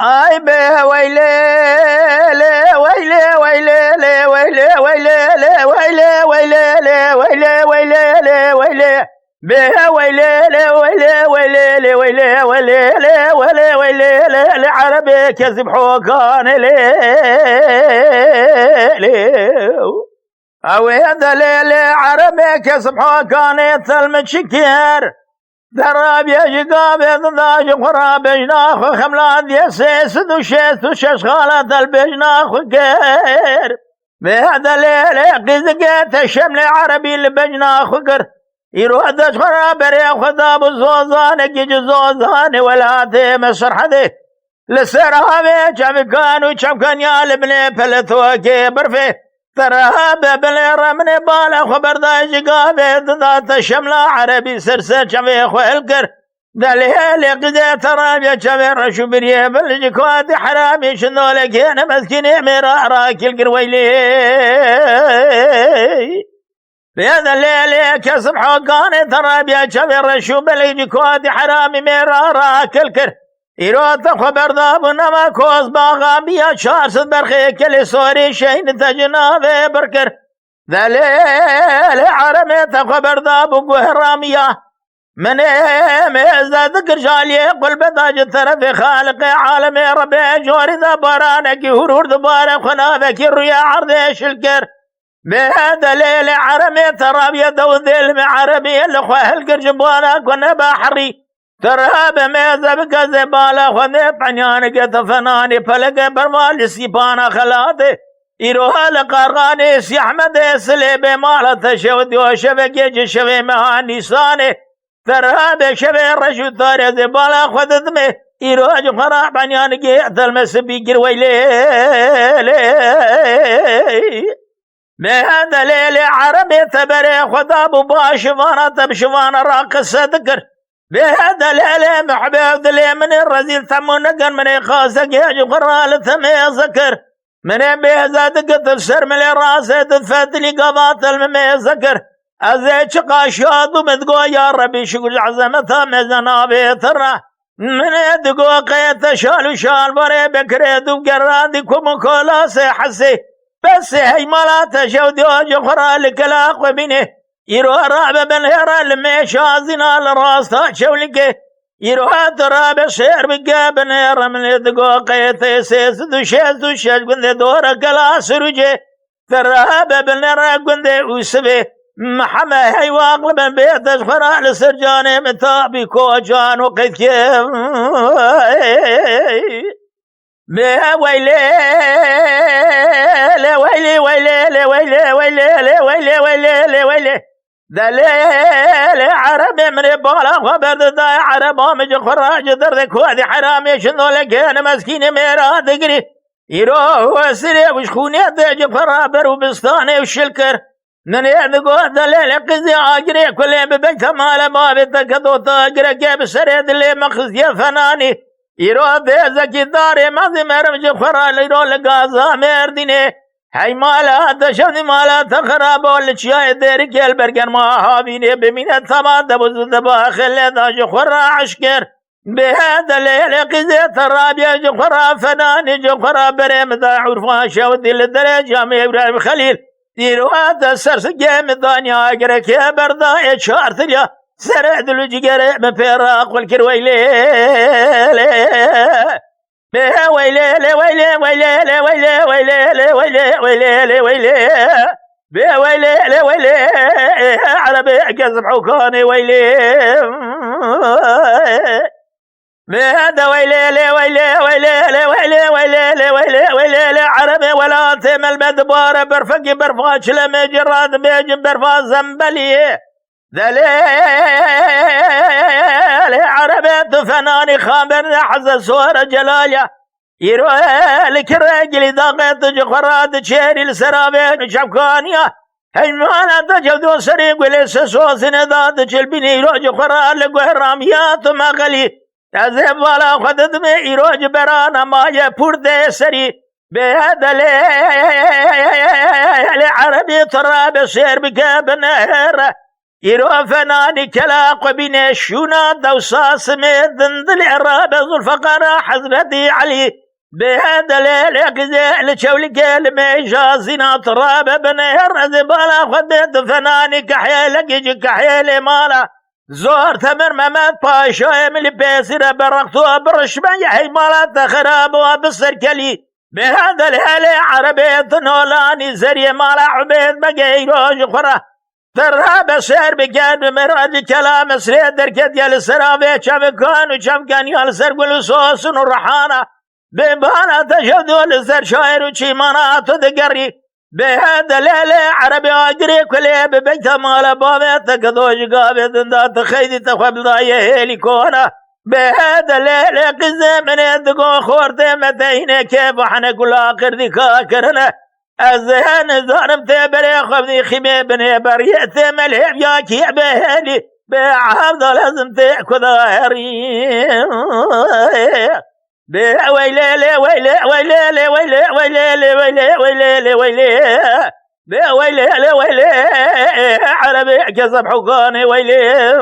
اي به ويلي ويلي ويلي ويلي ويلي ويلي ويلي ويلي ويلي ويلي به ويلي ويلي ويلي ويلي ويلي ويلي ويلي عربي كذب حوكان او هذا ليل عربي كذب حوكان ثلم شكير دراب يجقاب يضاج قراب بجناخ خملان يسيس دوشيس وشش خالات البجناخ كير بهذا ليل قزقيت الشمل عربي البجناخ كر يرودش خراب ريخ خذاب الزوزان يجي زوزان ولا تيم سرحده لسرها بيجاب كانوا كان يالبني فلتوكي برفي ترهاب بلير من بالا خبر دايج قابي ذات الشملة عربي سرسل شمي خوالكر دليل قدي ترابي شمي رشو بريه بلجكوات حرامي شنو لك انا مسكيني ميرا راكي القرويلي بهذا الليل كسب حقاني ترابي شمي رشو بلجكوات حرامي ميرا راكي الكر إيروت خبر دابنا ما كوز باغا بيا شارس برخي كل سوري شين تجناب بركر ذليل عرمت خبر دابو قهرامية من ميزة ذكر جالي قل بداج طرف خالق عالم ربي جوري ذا بارانك هرور دبارك خنابك الريا عرضيش الكر بهذا ليل عرمت رابية دوذل عربي الخواه القرجبانك ونبا حري ترهاب ميزة بكذبالا خذي بعنيانك تفناني فلق برمال سيبانا خلاته إيروها لقارغاني سي أحمد سليبي مالة شود وشبك يجي شوي مهاني ساني ترهاب شوي رشو تاري زبالا خذتمي إيروها جخرا بعنيانك يعتلمس بيقر ويلي بهذا ليلي عربي تبري خذاب باشفانا تبشفانا راقص ذكر بهذا الليل محبوب لي من الرزيل ثمون نقر من خاصك يا قرال ثمي ذكر من بهذا دقت السر من راسه تفت لي قبات الممي ذكر ازيت شقا شاد ومدقو يا ربي شغل عزمتها مزنابي ترى من يدقو قيت شال شال بري بكريد وقرادي كم كولا حسي بس هي مالات شودي وجخرا لكلاق وبينه يروح رعب بالهرة الميشا زنا لراستا شولك يروح تراب شير بقاب نير من يدقو قيت سيس دوشيس قند دورة كلا سرجي تراب بالنير قند وسبي محمى هي واقلب بيت اشخرا لسرجاني متابي كوجان وقيت كيف بيه ويلي ويلي ويلي ويلي ويلي ويلي ويلي ويلي دليل عربي من بالا خبر دا عربا مج خراج درك وادي حرامي شنو لك انا مسكين ميرا دقري يروح سري وشخوني دج فرابر وبستاني وشلكر من يدقو دليل قزي اجري كل ببيت مال ما بتكدو تاجر جيب سريد اللي مخز يا فناني يروح بيزك داري مازي مرمج خرا ليرو لغازا مرديني هاي مالا تشد مالا تخرب والشيء ديرك البرجر ما هابيني بمين ثما دبز دباخل داج خرا عشكر بهذا الليل قزي ترابيا جخرا فنان جخرا بريم دا عرفان شود الدرجة ابراهيم خليل ديروات السرس جيم الدنيا اقرك يا بردا اشارت ليا سرعد الجقر مفراق والكرويلي بيه ويلي ويلي ويلي ويلي ويلي ويلي ويلي ويلي بيه ويلي ويلي عربي كذب حكاني ويلي بهذا ويلي ويلي ويلي ويلي ويلي ويلي ويلي عربي ولا تم المدبار برفق برفاش لما جراد بيج برفاش زنبلي دليل عربي فناني خابر حز صور جلاليا يروح لك الرجل ضاقت جخرات شيري السرابين شبكانيا هيمانا تجدو سريق وليس سوسن ذات جلبني يروج خرا لقهراميات مغلي تزيب ولا خدد میں يروج برانا ما يپرد سري بهذا العربي تراب سير بكاب نهر يرو فناني كلاق بين شونا دوساس ميدن ذل عراب الفقراء حضرتي علي بهذا الليل قزيل شولك الميجازنا تراب بنهر زبالا خدت فناني كحيلك يجي كحيلي مالا زور ثمر ممات باشا من بيسر برقتو برشبا يحي مالا تخراب وبصر كلي بهذا الليل عربيت نولاني زري مالا عبيد بقيروج خرا تراب سير بقاد مراج كلام سريد دركت يالسرابي شمكان وشمكان يالسر قلصوص ورحانا ببانا تشهدوا لسر شاير وشيمانا تذكري بهذا الليل عربي اجري كلي ببيت مال بابي تكدوش قابي تندات خيدي تخبل ضايه هيليكونا بهذا الليل قزي من يدقو خورتي متين كيف وحنا كل اخر ذي كاكرنا الذهن ظالم تبري خبني خمي بني بريت مليم يا كي بهالي بعبد لازم تاكل ظاهري ويلي ويلي ويلي ويلي ويلي ويلي ويلي ويلي ويلي ويلي عربي كسب حقاني ويلي